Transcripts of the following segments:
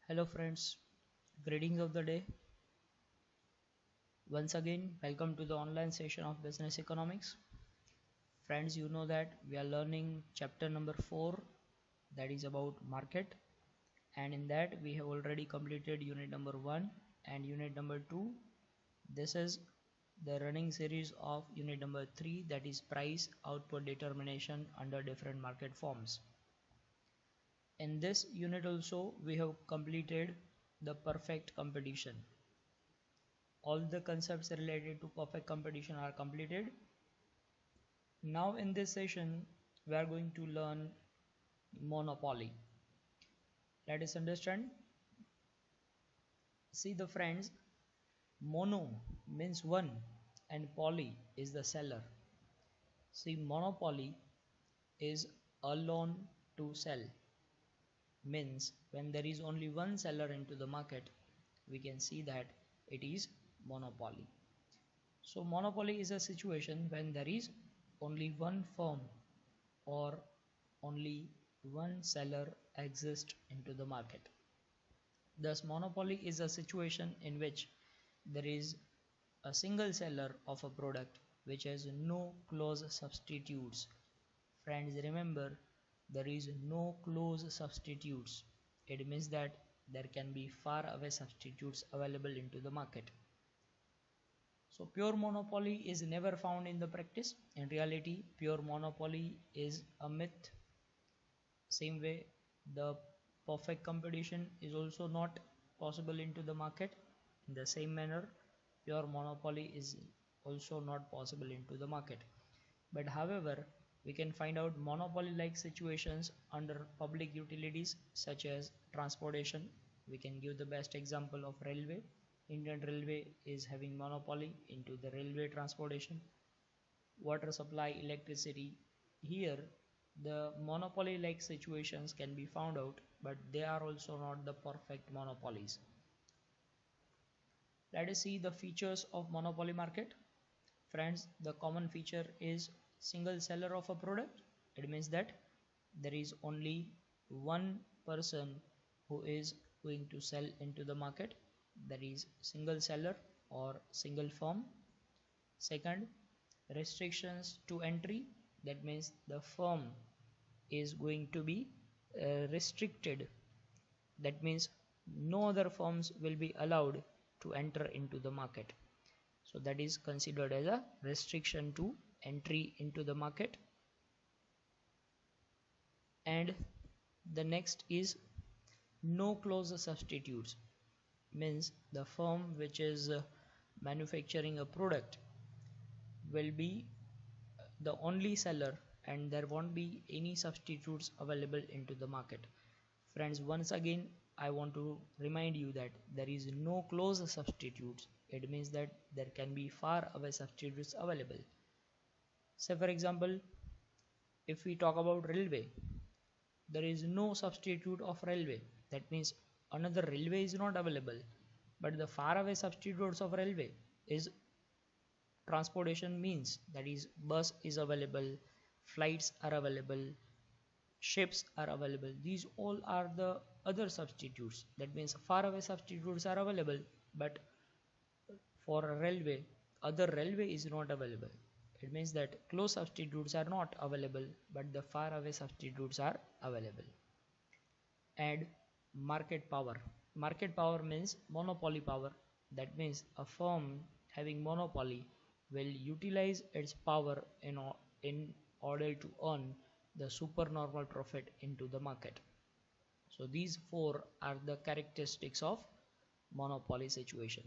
Hello friends, greetings of the day. Once again, welcome to the online session of Business Economics. Friends, you know that we are learning chapter number 4, that is about market, and in that we have already completed unit number 1 and unit number 2. This is the running series of unit number 3, that is price output determination under different market forms. In this unit also we have completed the perfect competition. All the concepts related to perfect competition are completed. Now in this session we are going to learn monopoly. Let us understand. See the friends, mono means one and poly is the seller. See, monopoly is alone to sell, means when there is only one seller into the market, we can see that it is monopoly. So monopoly is a situation when there is only one firm or only one seller exists into the market. Thus monopoly is a situation in which there is a single seller of a product which has no close substitutes. Friends, remember, there is no close substitutes. It means that there can be far away substitutes available into the market. So pure monopoly is never found in the practice. In reality, pure monopoly is a myth. Same way, the perfect competition is also not possible into the market. In the same manner, pure monopoly is also not possible into the market. But however, we can find out monopoly like situations under public utilities such as transportation. We can give the best example of railway. Indian Railway is having monopoly into the railway transportation. Water supply, electricity. Here the monopoly like situations can be found out, but they are also not the perfect monopolies. Let us see the features of monopoly market. Friends, the common feature is single seller of a product. It means that there is only one person who is going to sell into the market. That is single seller or single firm. Second, restrictions to entry. That means the firm is going to be restricted. That means no other firms will be allowed to enter into the market. So that is considered as a restriction to entry into the market. And the next is no close substitutes, means the firm which is manufacturing a product will be the only seller and there won't be any substitutes available into the market. Friends, once again I want to remind you that there is no close substitutes. It means that there can be far away substitutes available. Say for example, if we talk about railway, there is no substitute of railway. That means another railway is not available, but the far away substitutes of railway is transportation means, that is bus is available, flights are available, ships are available. These all are the other substitutes. That means far away substitutes are available, but for a railway, other railway is not available. It means that close substitutes are not available, but the far away substitutes are available. And market power. Market power means monopoly power. That means a firm having monopoly will utilize its power in order to earn the supernormal profit into the market. So these four are the characteristics of monopoly situation.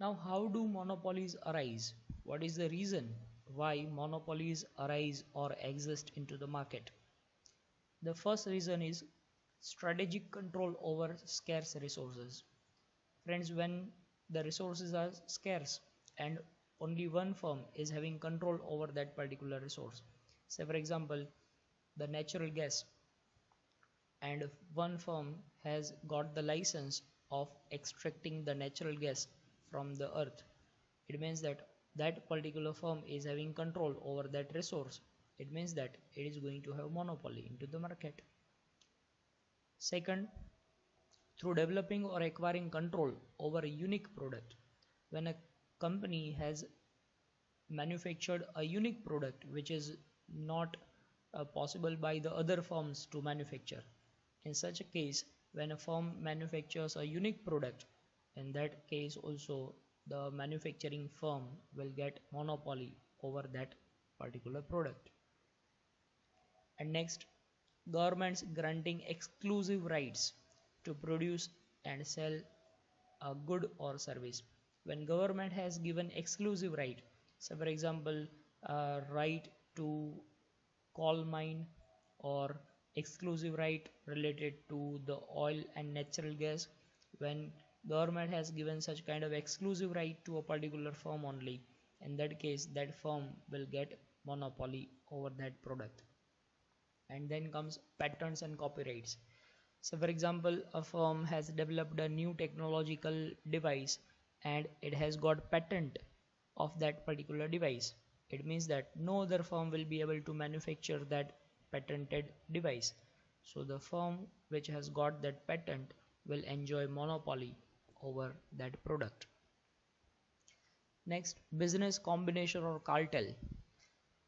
Now, how do monopolies arise? What is the reason why monopolies arise or exist into the market? The first reason is strategic control over scarce resources. Friends, when the resources are scarce and only one firm is having control over that particular resource. Say for example, the natural gas, and if one firm has got the license of extracting the natural gas from the earth, it means that that particular firm is having control over that resource. It means that it is going to have monopoly into the market. Second, through developing or acquiring control over a unique product. When a company has manufactured a unique product which is not possible by the other firms to manufacture. In such a case, when a firm manufactures a unique product, in that case also the manufacturing firm will get monopoly over that particular product. And next, governments granting exclusive rights to produce and sell a good or service. When government has given exclusive right, so for example, right to coal mine or exclusive right related to the oil and natural gas, when government has given such kind of exclusive right to a particular firm only, in that case that firm will get monopoly over that product. And then comes patents and copyrights. So for example, a firm has developed a new technological device and it has got patent of that particular device. It means that no other firm will be able to manufacture that patented device. So the firm which has got that patent will enjoy monopoly over that product. Next, business combination or cartel.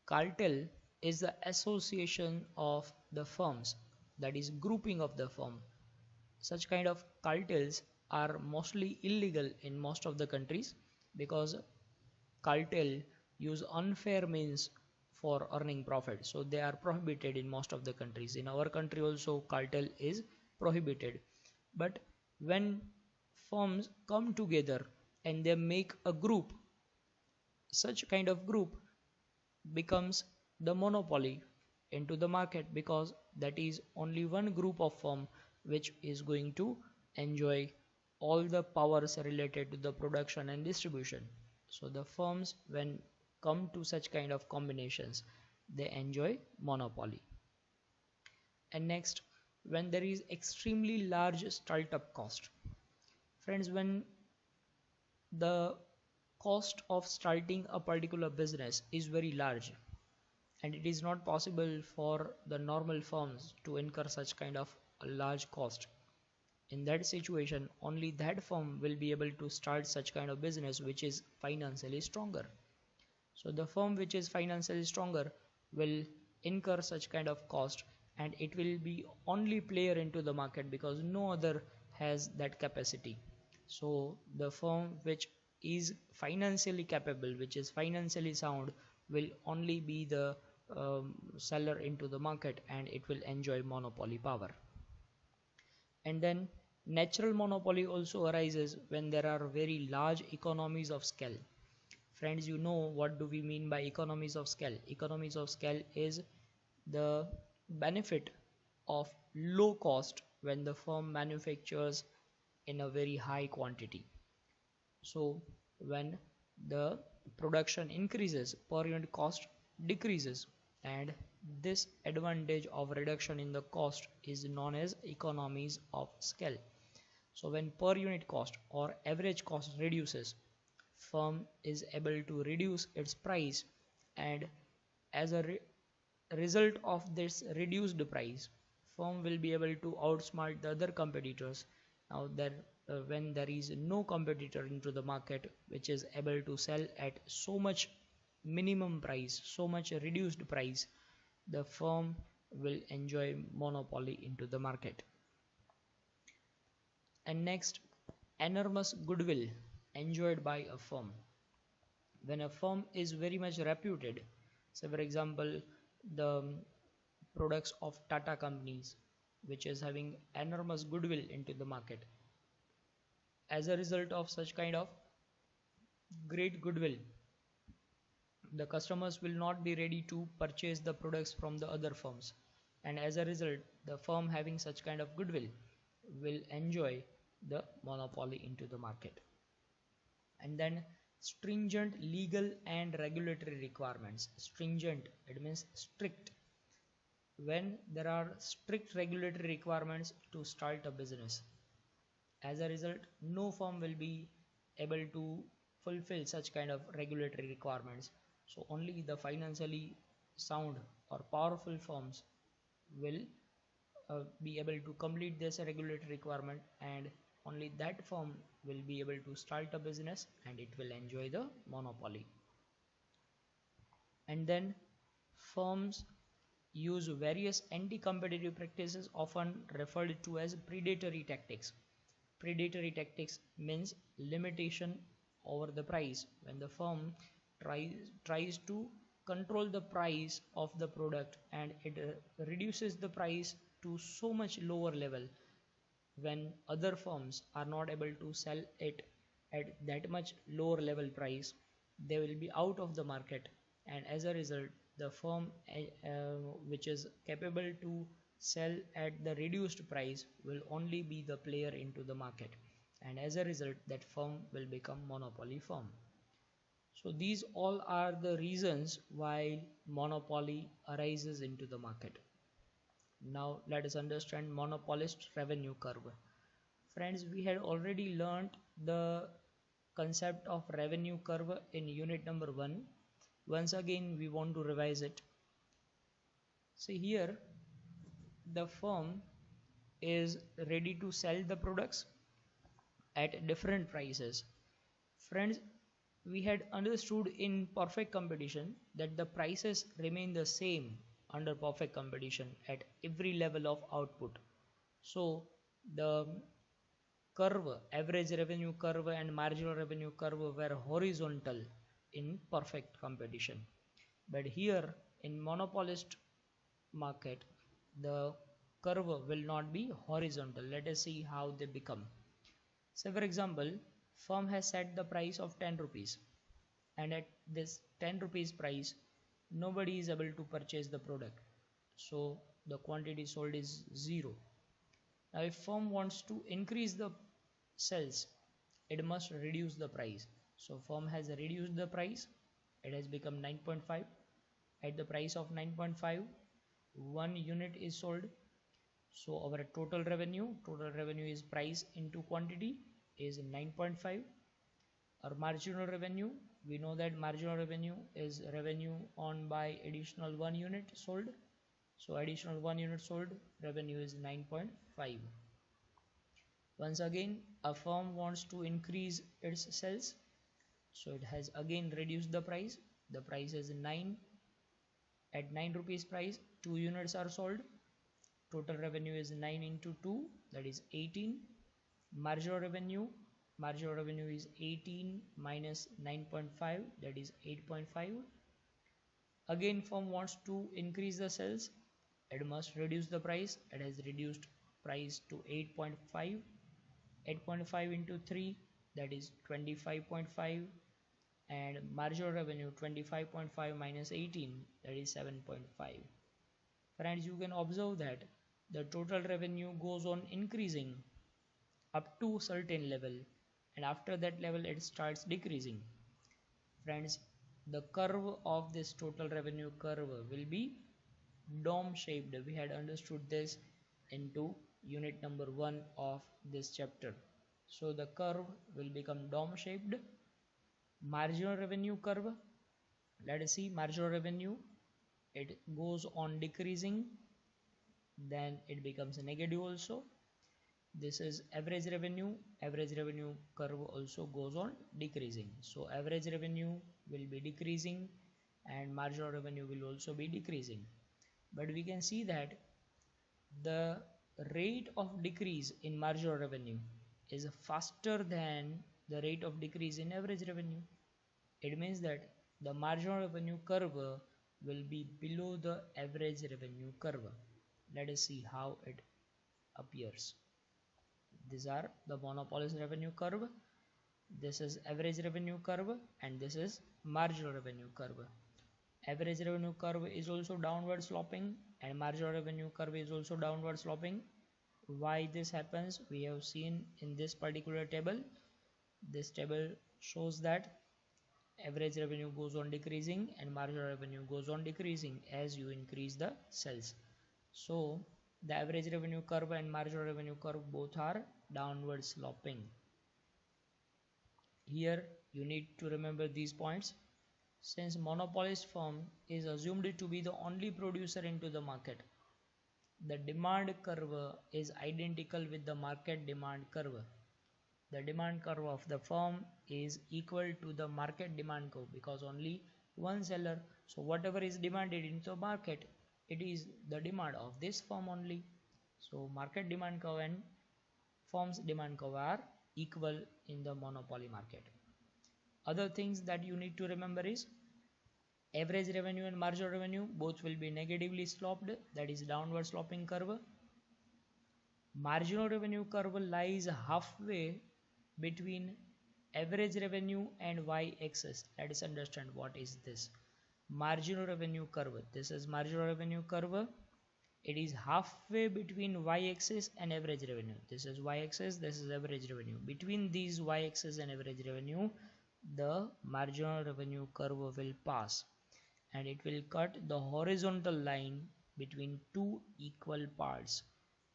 Cartel is the association of the firms, that is grouping of the firm. Such kind of cartels are mostly illegal in most of the countries because cartel use unfair means for earning profit, so they are prohibited in most of the countries. In our country also cartel is prohibited, but when firms come together and they make a group, such kind of group becomes the monopoly into the market, because that is only one group of firm which is going to enjoy all the powers related to the production and distribution. So the firms when come to such kind of combinations, they enjoy monopoly. And next, when there is extremely large startup cost. Friends, when the cost of starting a particular business is very large and it is not possible for the normal firms to incur such kind of a large cost, in that situation only that firm will be able to start such kind of business which is financially stronger. So the firm which is financially stronger will incur such kind of cost and it will be only player into the market because no other has that capacity. So the firm which is financially capable, which is financially sound, will only be the seller into the market and it will enjoy monopoly power. And then natural monopoly also arises when there are very large economies of scale. Friends, you know what do we mean by economies of scale? Economies of scale is the benefit of low cost when the firm manufactures in a very high quantity. So when the production increases, per unit cost decreases, and this advantage of reduction in the cost is known as economies of scale. So when per unit cost or average cost reduces, firm is able to reduce its price, and as a result of this reduced price, firm will be able to outsmart the other competitors. Now when there is no competitor into the market which is able to sell at so much minimum price, so much reduced price, the firm will enjoy monopoly into the market. And next, enormous goodwill enjoyed by a firm. When a firm is very much reputed, say for example the products of Tata companies which is having enormous goodwill into the market, as a result of such kind of great goodwill, the customers will not be ready to purchase the products from the other firms, and as a result the firm having such kind of goodwill will enjoy the monopoly into the market. And then stringent legal and regulatory requirements. Stringent, it means strict. When there are strict regulatory requirements to start a business, as a result no firm will be able to fulfill such kind of regulatory requirements. So only the financially sound or powerful firms will be able to complete this regulatory requirement, and only that firm will be able to start a business and it will enjoy the monopoly. And then firms use various anti-competitive practices often referred to as predatory tactics. Predatory tactics means limitation over the price. When the firm tries to control the price of the product and it reduces the price to so much lower level, when other firms are not able to sell it at that much lower level price, they will be out of the market, and as a result the firm which is capable to sell at the reduced price will only be the player into the market, and as a result that firm will become monopoly firm. So these all are the reasons why monopoly arises into the market. Now let us understand monopolist revenue curve. Friends, we had already learnt the concept of revenue curve in unit number 1. Once again we want to revise it. See here, the firm is ready to sell the products at different prices. Friends, we had understood in perfect competition that the prices remain the same under perfect competition at every level of output. So the curve, average revenue curve and marginal revenue curve were horizontal in perfect competition. But here in monopolist market, the curve will not be horizontal. Let us see how they become. Say for example, firm has set the price of 10 rupees, and at this 10 rupees price nobody is able to purchase the product, so the quantity sold is 0. Now if firm wants to increase the sales, it must reduce the price. So firm has reduced the price, it has become 9.5. At the price of 9.5, 1 unit is sold. So our total revenue is price into quantity is 9.5. Our marginal revenue, we know that marginal revenue is revenue on by additional 1 unit sold. So additional 1 unit sold, revenue is 9.5. Once again, a firm wants to increase its sales, so it has again reduced the price. The price is 9. At 9 rupees price, 2 units are sold. Total revenue is 9 into 2, that is 18. Marginal revenue is 18 minus 9.5, that is 8.5. Again firm wants to increase the sales, it must reduce the price. It has reduced price to 8.5. 8.5 into 3, that is 25.5, and marginal revenue 25.5 minus 18, that is 7.5. Friends, you can observe that the total revenue goes on increasing up to certain level, and after that level it starts decreasing. Friends, the curve of this total revenue curve will be dome shaped. We had understood this into unit number 1 of this chapter. So the curve will become dome shaped. Marginal revenue curve, let us see, marginal revenue, it goes on decreasing, then it becomes negative also. This is average revenue curve also goes on decreasing. So average revenue will be decreasing and marginal revenue will also be decreasing. But we can see that the rate of decrease in marginal revenue is faster than the rate of decrease in average revenue. It means that the marginal revenue curve will be below the average revenue curve. Let us see how it appears. These are the monopolist revenue curve. This is average revenue curve and this is marginal revenue curve. Average revenue curve is also downward sloping and marginal revenue curve is also downward sloping. Why this happens, we have seen in this particular table. This table shows that average revenue goes on decreasing and marginal revenue goes on decreasing as you increase the sales. So the average revenue curve and marginal revenue curve both are downward sloping. Here you need to remember these points. Since monopolist firm is assumed to be the only producer into the market, the demand curve is identical with the market demand curve. The demand curve of the firm is equal to the market demand curve because only one seller. So whatever is demanded into the market, it is the demand of this firm only. So market demand curve and firm's demand curve are equal in the monopoly market. Other things that you need to remember is average revenue and marginal revenue both will be negatively sloped, that is downward sloping curve. Marginal revenue curve lies halfway between average revenue and y-axis. Let us understand what is this marginal revenue curve. This is marginal revenue curve. It is halfway between y-axis and average revenue. This is y-axis, this is average revenue. Between these y-axis and average revenue, the marginal revenue curve will pass and it will cut the horizontal line between two equal parts.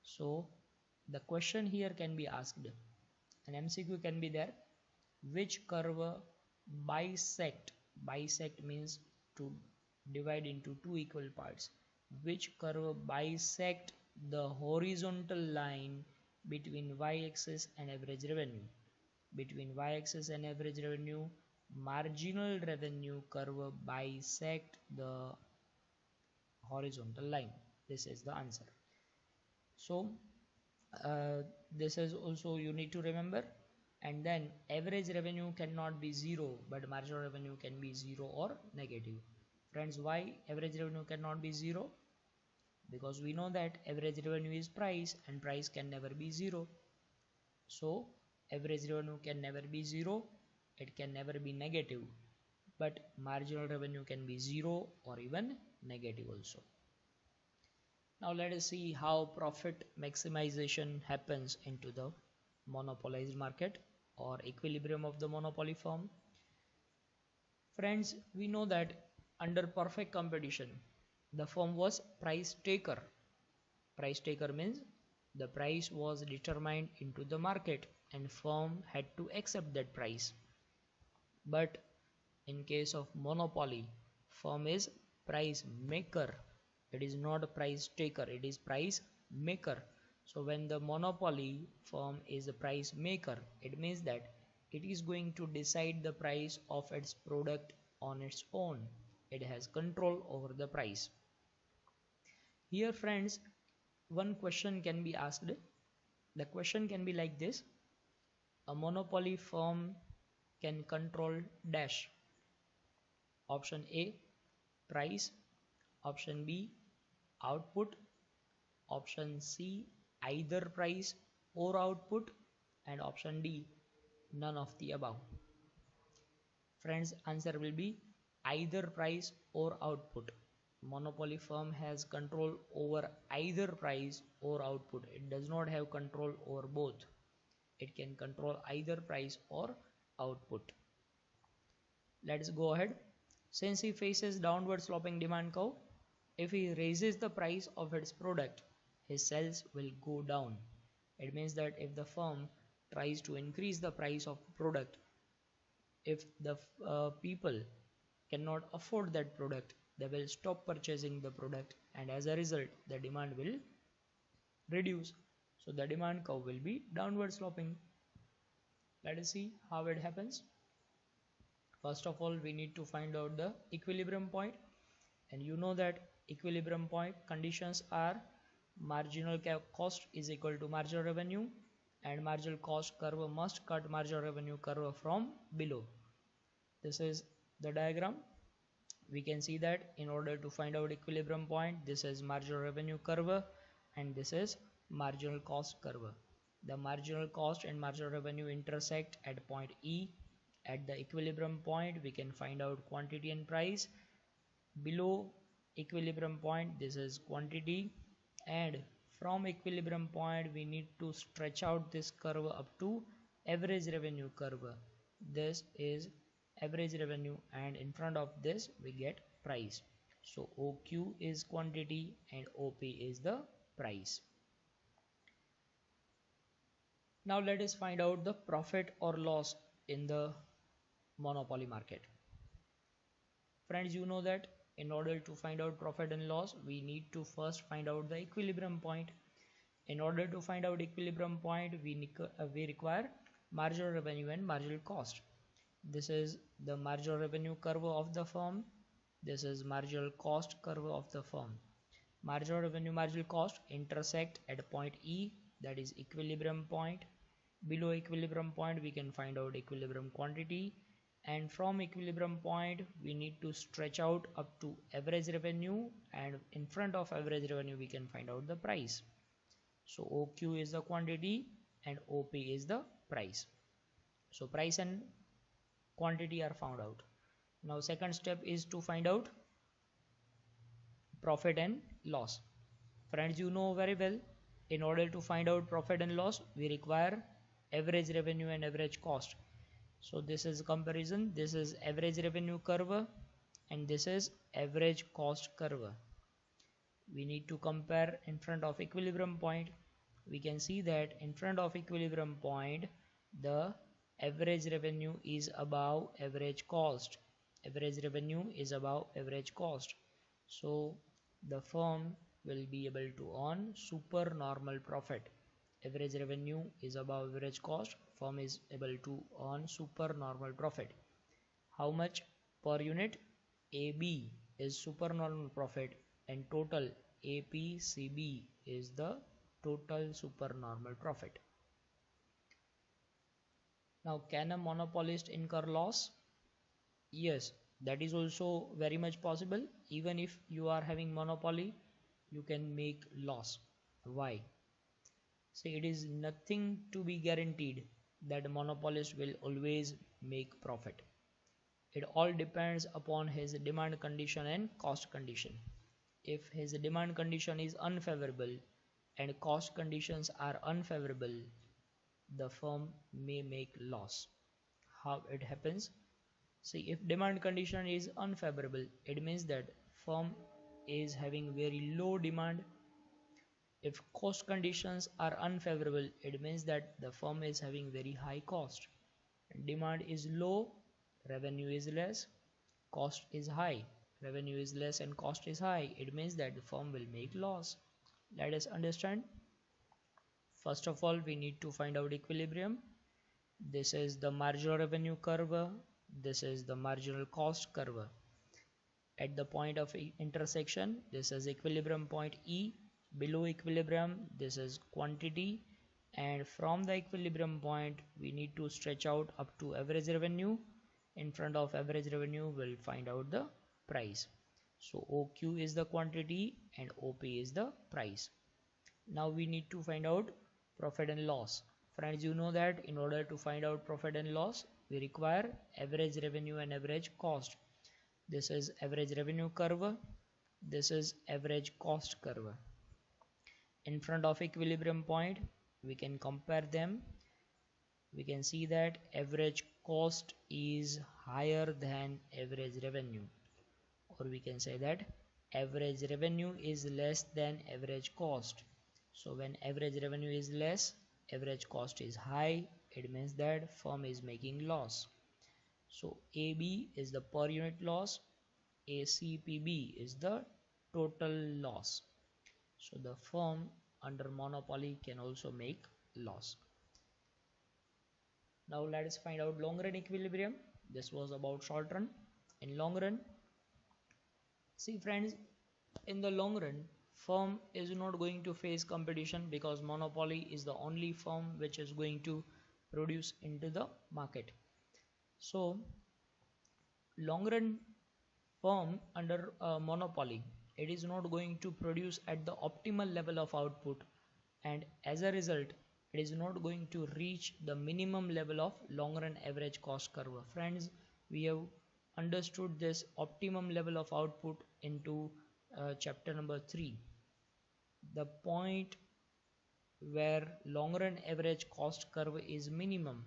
So the question here can be asked, an MCQ can be there, which curve bisect means to divide into two equal parts, which curve bisect the horizontal line between y-axis and average revenue. Between y-axis and average revenue, marginal revenue curve bisect the horizontal line. This is the answer. So this is also you need to remember. And then average revenue cannot be zero, but marginal revenue can be zero or negative. Friends, why average revenue cannot be zero? Because we know that average revenue is price and price can never be zero. So average revenue can never be zero, it can never be negative, but marginal revenue can be zero or even negative also. Now let us see how profit maximization happens into the monopolized market or equilibrium of the monopoly firm. Friends, we know that under perfect competition, the firm was price taker. Price taker means the price was determined into the market and firm had to accept that price. But in case of monopoly, firm is price maker. It is not a price taker, it is price maker. So when the monopoly firm is a price maker, it means that it is going to decide the price of its product on its own. It has control over the price. Here friends, one question can be asked. The question can be like this: a monopoly firm can control dash. Option A, price. Option B, output. Option C, either price or output. And option D, none of the above. Friends, answer will be either price or output. Monopoly firm has control over either price or output. It does not have control over both. It can control either price or output. Let's go ahead. Since he faces downward sloping demand curve, if he raises the price of its product, his sales will go down. It means that if the firm tries to increase the price of product, if the people cannot afford that product, they will stop purchasing the product, and as a result the demand will reduce. So the demand curve will be downward sloping. Let us see how it happens. First of all, we need to find out the equilibrium point, and you know that equilibrium point conditions are marginal cost is equal to marginal revenue, and marginal cost curve must cut marginal revenue curve from below. This is the diagram. We can see that in order to find out equilibrium point, this is marginal revenue curve and this is marginal cost curve. The marginal cost and marginal revenue intersect at point E. At the equilibrium point, we can find out quantity and price. Below equilibrium point, this is quantity, and from equilibrium point we need to stretch out this curve up to average revenue curve. This is average revenue, and in front of this we get price. So OQ is quantity and OP is the price. Now let us find out the profit or loss in the monopoly market. Friends, you know that In order to find out profit and loss, we need to first find out the equilibrium point. In order to find out equilibrium point, we require marginal revenue and marginal cost. This is the marginal revenue curve of the firm. This is marginal cost curve of the firm. Marginal revenue, marginal cost intersect at point E, that is equilibrium point. Below equilibrium point, we can find out equilibrium quantity, and from equilibrium point we need to stretch out up to average revenue, and in front of average revenue we can find out the price. So OQ is the quantity and OP is the price. So price and quantity are found out. Now second step is to find out profit and loss. Friends, you know very well, in order to find out profit and loss, we require average revenue and average cost. So this is comparison. This is average revenue curve and this is average cost curve. We need to compare in front of equilibrium point. We can see that in front of equilibrium point, the average revenue is above average cost. Average revenue is above average cost. So the firm will be able to earn supernormal profit. Average revenue is above average cost. Firm is able to earn supernormal profit. How much per unit? AB is supernormal profit and total APCB is the total supernormal profit. Now, can a monopolist incur loss? Yes, that is also very much possible. Even if you are having monopoly, you can make loss. Why? See, it is nothing to be guaranteed that a monopolist will always make profit. It all depends upon his demand condition and cost condition. If his demand condition is unfavorable and cost conditions are unfavorable, the firm may make loss. How it happens? See, if demand condition is unfavorable, it means that firm is having very low demand. If cost conditions are unfavorable, it means that the firm is having very high cost. Demand is low, revenue is less, cost is high. Revenue is less and cost is high. It means that the firm will make loss. Let us understand. First of all, we need to find out equilibrium. This is the marginal revenue curve. This is the marginal cost curve. At the point of intersection, this is equilibrium point E. Below equilibrium, this is quantity. And from the equilibrium point, we need to stretch out up to average revenue. In front of average revenue, we'll find out the price. So OQ is the quantity and OP is the price. Now we need to find out profit and loss. Friends, you know that in order to find out profit and loss, we require average revenue and average cost. This is average revenue curve. This is average cost curve. In front of equilibrium point, we can compare them. We can see that average cost is higher than average revenue, or we can say that average revenue is less than average cost. So when average revenue is less, average cost is high, it means that firm is making loss. So AB is the per unit loss, ACPB is the total loss. So the firm under monopoly can also make loss. Now let us find out long run equilibrium. This was about short run. In long run, see friends, in the long run, firm is not going to face competition because monopoly is the only firm which is going to produce into the market. So long run firm under monopoly, it is not going to produce at the optimal level of output, and as a result it is not going to reach the minimum level of long run average cost curve. Friends, we have understood this optimum level of output into chapter number 3. The point where long run average cost curve is minimum,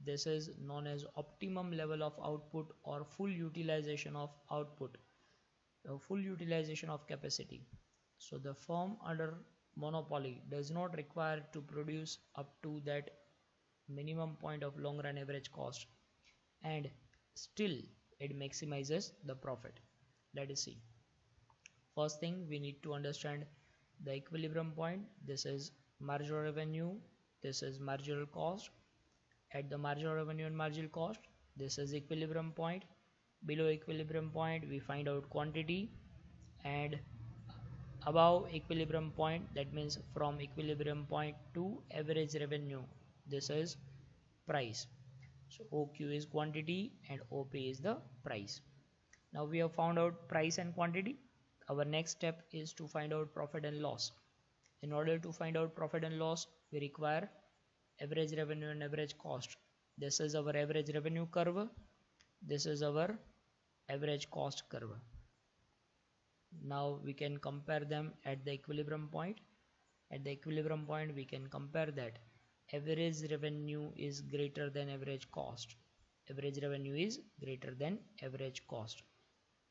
this is known as optimum level of output or full utilization of output, full utilization of capacity. So the firm under monopoly does not require to produce up to that minimum point of long run average cost, and still it maximizes the profit. Let us see. First thing, we need to understand the equilibrium point. This is marginal revenue, this is marginal cost. At the marginal revenue and marginal cost, this is equilibrium point. Below equilibrium point we find out quantity, and above equilibrium point, that means from equilibrium point to average revenue, this is price. So OQ is quantity and OP is the price. Now we have found out price and quantity. Our next step is to find out profit and loss. In order to find out profit and loss, we require average revenue and average cost. This is our average revenue curve, this is our average cost curve. Now we can compare them at the equilibrium point. At the equilibrium point we can compare that average revenue is greater than average cost. Average revenue is greater than average cost.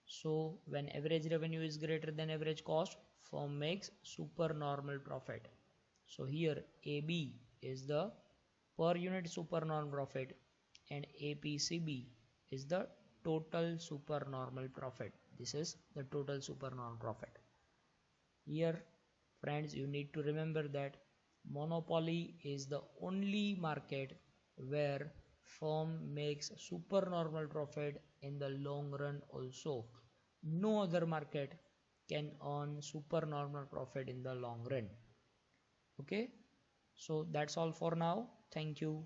So when average revenue is greater than average cost, firm makes supernormal profit. So here AB is the per unit supernormal profit and APCB is the total supernormal profit. This is the total supernormal profit. Here friends, you need to remember that monopoly is the only market where firm makes supernormal profit in the long run also. No other market can earn supernormal profit in the long run. Okay, so that's all for now. Thank you.